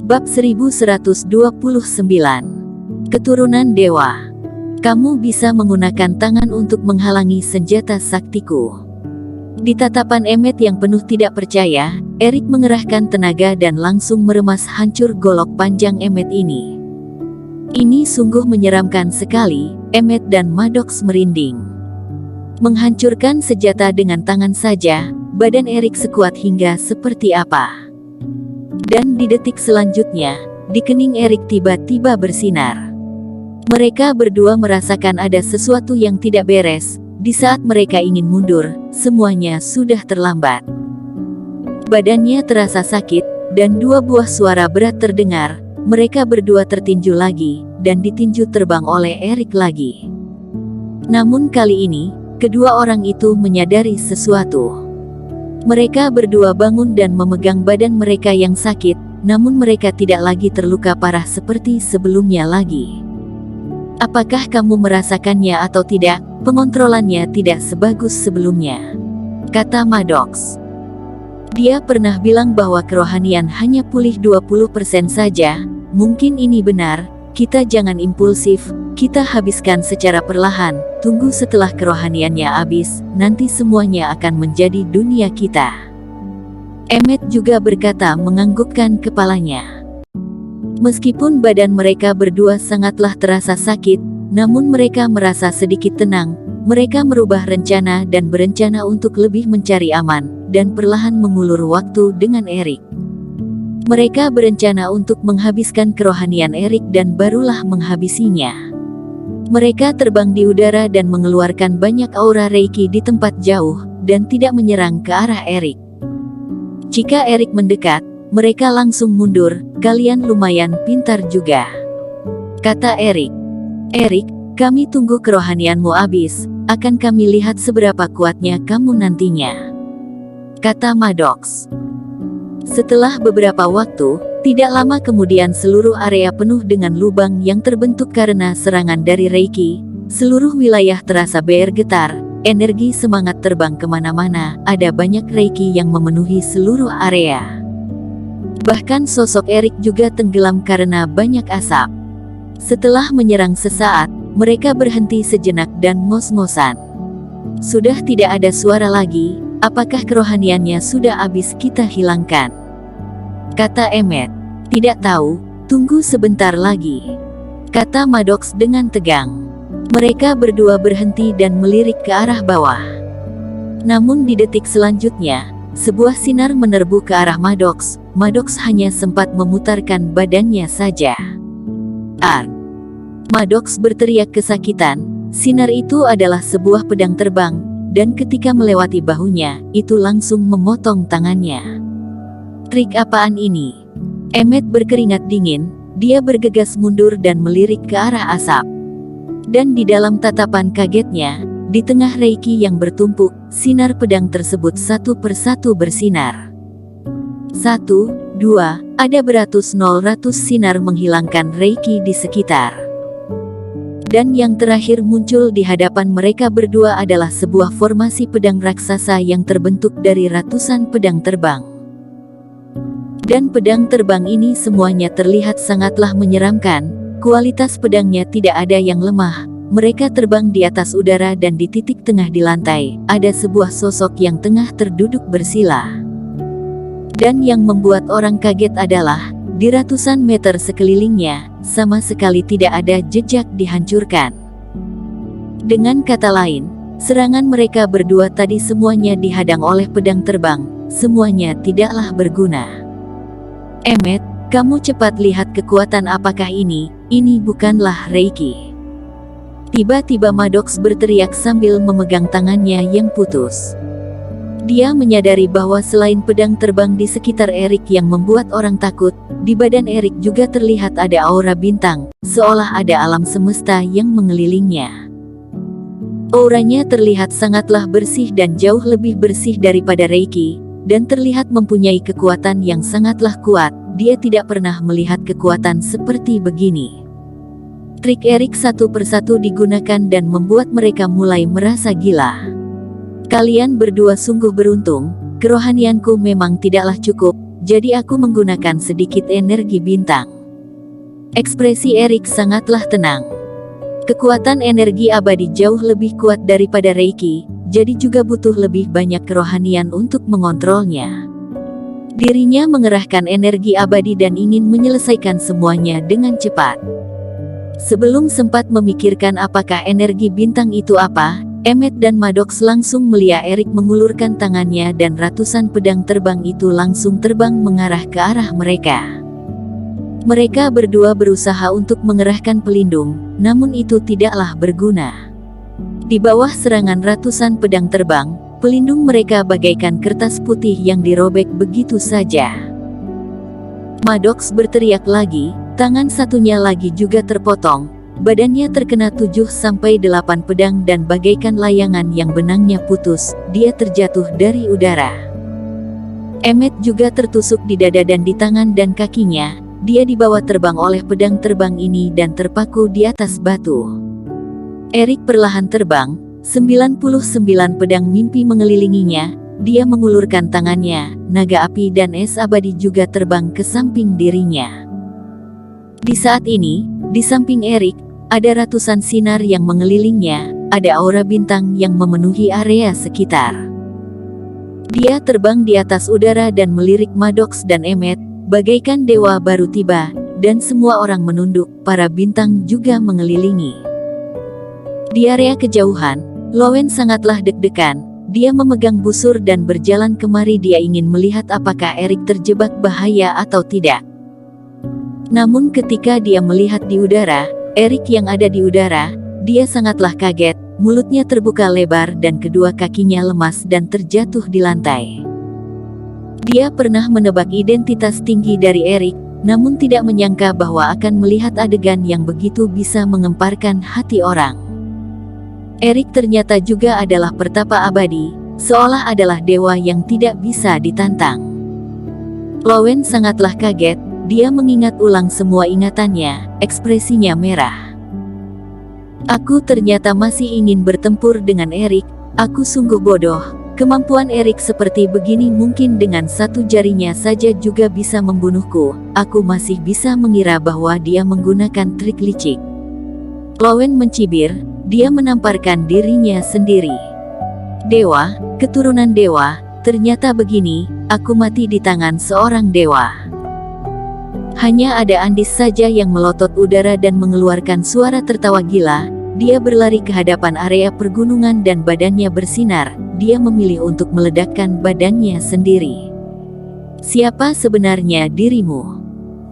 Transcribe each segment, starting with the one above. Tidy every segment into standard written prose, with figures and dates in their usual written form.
Bab 1129. Keturunan Dewa. Kamu bisa menggunakan tangan untuk menghalangi senjata saktiku. Di tatapan Emmet yang penuh tidak percaya, Erik mengerahkan tenaga dan langsung meremas hancur golok panjang Emmet ini. Ini sungguh menyeramkan sekali, Emmet dan Maddox merinding. Menghancurkan senjata dengan tangan saja, badan Erik sekuat hingga seperti apa. Dan di detik selanjutnya, di kening Erik tiba-tiba bersinar. Mereka berdua merasakan ada sesuatu yang tidak beres. Di saat mereka ingin mundur, semuanya sudah terlambat. Badannya terasa sakit, dan dua buah suara berat terdengar. Mereka berdua tertinju lagi, dan ditinju terbang oleh Erik lagi. Namun kali ini, kedua orang itu menyadari sesuatu. Mereka berdua bangun dan memegang badan mereka yang sakit, namun mereka tidak lagi terluka parah seperti sebelumnya lagi. Apakah kamu merasakannya atau tidak? Pengontrolannya tidak sebagus sebelumnya, kata Maddox. Dia pernah bilang bahwa kerohanian hanya pulih 20% saja. Mungkin ini benar. Kita jangan impulsif, kita habiskan secara perlahan, tunggu setelah kerohaniannya habis, nanti semuanya akan menjadi dunia kita. Emmet juga berkata menganggukkan kepalanya. Meskipun badan mereka berdua sangatlah terasa sakit, namun mereka merasa sedikit tenang. Mereka merubah rencana dan berencana untuk lebih mencari aman, dan perlahan mengulur waktu dengan Erik. Mereka berencana untuk menghabiskan kerohanian Erik dan barulah menghabisinya. Mereka terbang di udara dan mengeluarkan banyak aura Reiki di tempat jauh, dan tidak menyerang ke arah Erik. Jika Erik mendekat, mereka langsung mundur. Kalian lumayan pintar juga, kata Erik. Erik, kami tunggu kerohanianmu habis, akan kami lihat seberapa kuatnya kamu nantinya, kata Maddox. Setelah beberapa waktu, tidak lama kemudian seluruh area penuh dengan lubang yang terbentuk karena serangan dari Reiki. Seluruh wilayah terasa bergetar, energi semangat terbang kemana-mana, ada banyak Reiki yang memenuhi seluruh area. Bahkan sosok Erik juga tenggelam karena banyak asap. Setelah menyerang sesaat, mereka berhenti sejenak dan ngos-ngosan. Sudah tidak ada suara lagi. Apakah kerohaniannya sudah habis kita hilangkan? Kata Emmet. Tidak tahu, tunggu sebentar lagi, kata Maddox dengan tegang. Mereka berdua berhenti dan melirik ke arah bawah. Namun di detik selanjutnya, sebuah sinar menerbu ke arah Maddox. Maddox hanya sempat memutarkan badannya saja. Ar! Maddox berteriak kesakitan. Sinar itu adalah sebuah pedang terbang, dan ketika melewati bahunya, itu langsung memotong tangannya. Trik apaan ini? Emmet berkeringat dingin, dia bergegas mundur dan melirik ke arah asap. Dan di dalam tatapan kagetnya, di tengah Reiki yang bertumpuk, sinar pedang tersebut satu persatu bersinar. 1, 2, ada beratus ratus sinar menghilangkan Reiki di sekitar. Dan yang terakhir muncul di hadapan mereka berdua adalah sebuah formasi pedang raksasa yang terbentuk dari ratusan pedang terbang. Dan pedang terbang ini semuanya terlihat sangatlah menyeramkan. Kualitas pedangnya tidak ada yang lemah. Mereka terbang di atas udara dan di titik tengah di lantai, ada sebuah sosok yang tengah terduduk bersila. Dan yang membuat orang kaget adalah, di ratusan meter sekelilingnya, sama sekali tidak ada jejak dihancurkan. Dengan kata lain, serangan mereka berdua tadi semuanya dihadang oleh pedang terbang, semuanya tidaklah berguna. Emmet, kamu cepat lihat kekuatan apakah ini bukanlah Reiki. Tiba-tiba Maddox berteriak sambil memegang tangannya yang putus. Dia menyadari bahwa selain pedang terbang di sekitar Erik yang membuat orang takut, di badan Erik juga terlihat ada aura bintang, seolah ada alam semesta yang mengelilingnya. Auranya terlihat sangatlah bersih dan jauh lebih bersih daripada Reiki, dan terlihat mempunyai kekuatan yang sangatlah kuat. Dia tidak pernah melihat kekuatan seperti begini. Trik Erik satu persatu digunakan dan membuat mereka mulai merasa gila. Kalian berdua sungguh beruntung, kerohanianku memang tidaklah cukup, jadi aku menggunakan sedikit energi bintang. Ekspresi Erik sangatlah tenang. Kekuatan energi abadi jauh lebih kuat daripada Reiki, jadi juga butuh lebih banyak kerohanian untuk mengontrolnya. Dirinya mengerahkan energi abadi dan ingin menyelesaikan semuanya dengan cepat. Sebelum sempat memikirkan apakah energi bintang itu apa, Emmet dan Maddox langsung melihat Erik mengulurkan tangannya dan ratusan pedang terbang itu langsung terbang mengarah ke arah mereka. Mereka berdua berusaha untuk mengerahkan pelindung, namun itu tidaklah berguna. Di bawah serangan ratusan pedang terbang, pelindung mereka bagaikan kertas putih yang dirobek begitu saja. Maddox berteriak lagi, tangan satunya lagi juga terpotong, badannya terkena 7-8 pedang dan bagaikan layangan yang benangnya putus, dia terjatuh dari udara. Emmet juga tertusuk di dada dan di tangan dan kakinya. Dia dibawa terbang oleh pedang terbang ini dan terpaku di atas batu. Erik perlahan terbang, 99 pedang mimpi mengelilinginya, dia mengulurkan tangannya, naga api dan es abadi juga terbang ke samping dirinya. Di saat ini, di samping Erik, ada ratusan sinar yang mengelilingnya, ada aura bintang yang memenuhi area sekitar. Dia terbang di atas udara dan melirik Maddox dan Emmet, bagaikan dewa baru tiba, dan semua orang menunduk, para bintang juga mengelilingi. Di area kejauhan, Lowen sangatlah deg-degan, dia memegang busur dan berjalan kemari, dia ingin melihat apakah Erik terjebak bahaya atau tidak. Namun ketika dia melihat di udara, Erik yang ada di udara, dia sangatlah kaget, mulutnya terbuka lebar dan kedua kakinya lemas dan terjatuh di lantai. Dia pernah menebak identitas tinggi dari Erik, namun tidak menyangka bahwa akan melihat adegan yang begitu bisa mengemparkan hati orang. Erik ternyata juga adalah pertapa abadi, seolah adalah dewa yang tidak bisa ditantang. Lowen sangatlah kaget, dia mengingat ulang semua ingatannya, ekspresinya merah. Aku ternyata masih ingin bertempur dengan Erik, aku sungguh bodoh. Kemampuan Erik seperti begini mungkin dengan satu jarinya saja juga bisa membunuhku, aku masih bisa mengira bahwa dia menggunakan trik licik. Lowen mencibir, dia menamparkan dirinya sendiri. Dewa, keturunan dewa, ternyata begini, aku mati di tangan seorang dewa. Hanya ada Andis saja yang melotot udara dan mengeluarkan suara tertawa gila, dia berlari ke hadapan area pergunungan dan badannya bersinar. Dia memilih untuk meledakkan badannya sendiri. Siapa sebenarnya dirimu?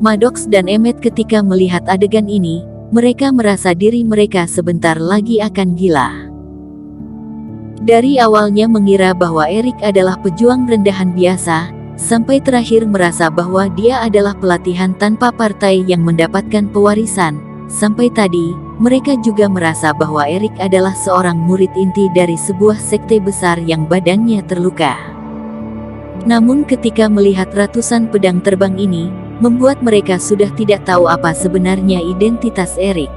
Maddox dan Emmet ketika melihat adegan ini, mereka merasa diri mereka sebentar lagi akan gila. Dari awalnya mengira bahwa Erik adalah pejuang rendahan biasa, sampai terakhir merasa bahwa dia adalah pelatihan tanpa partai yang mendapatkan pewarisan, sampai tadi, mereka juga merasa bahwa Erik adalah seorang murid inti dari sebuah sekte besar yang badannya terluka. Namun ketika melihat ratusan pedang terbang ini, membuat mereka sudah tidak tahu apa sebenarnya identitas Erik.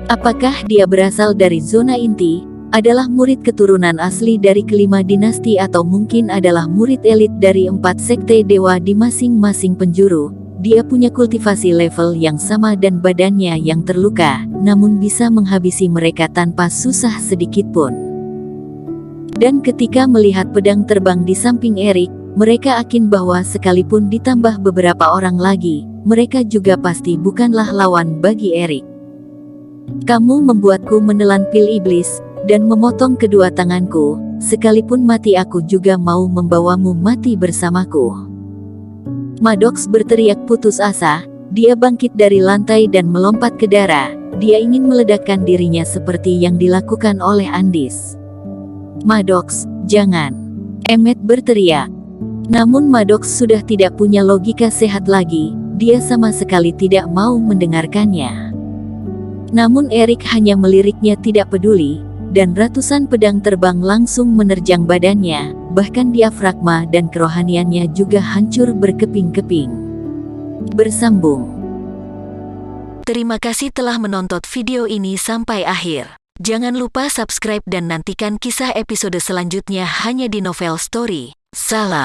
Apakah dia berasal dari zona inti, adalah murid keturunan asli dari kelima dinasti atau mungkin adalah murid elit dari 4 sekte dewa di masing-masing penjuru. Dia punya kultivasi level yang sama dan badannya yang terluka, namun bisa menghabisi mereka tanpa susah sedikit pun. Dan ketika melihat pedang terbang di samping Erik, mereka yakin bahwa sekalipun ditambah beberapa orang lagi, mereka juga pasti bukanlah lawan bagi Erik. Kamu membuatku menelan pil iblis, dan memotong kedua tanganku, sekalipun mati aku juga mau membawamu mati bersamaku. Maddox berteriak putus asa, dia bangkit dari lantai dan melompat ke darah, dia ingin meledakkan dirinya seperti yang dilakukan oleh Andis. Maddox, jangan! Emmet berteriak. Namun Maddox sudah tidak punya logika sehat lagi, dia sama sekali tidak mau mendengarkannya. Namun Erik hanya meliriknya tidak peduli, dan ratusan pedang terbang langsung menerjang badannya, bahkan diafragma dan kerohaniannya juga hancur berkeping-keping. Bersambung. Terima kasih telah menonton video ini sampai akhir. Jangan lupa subscribe dan nantikan kisah episode selanjutnya hanya di Novel Story. Salam.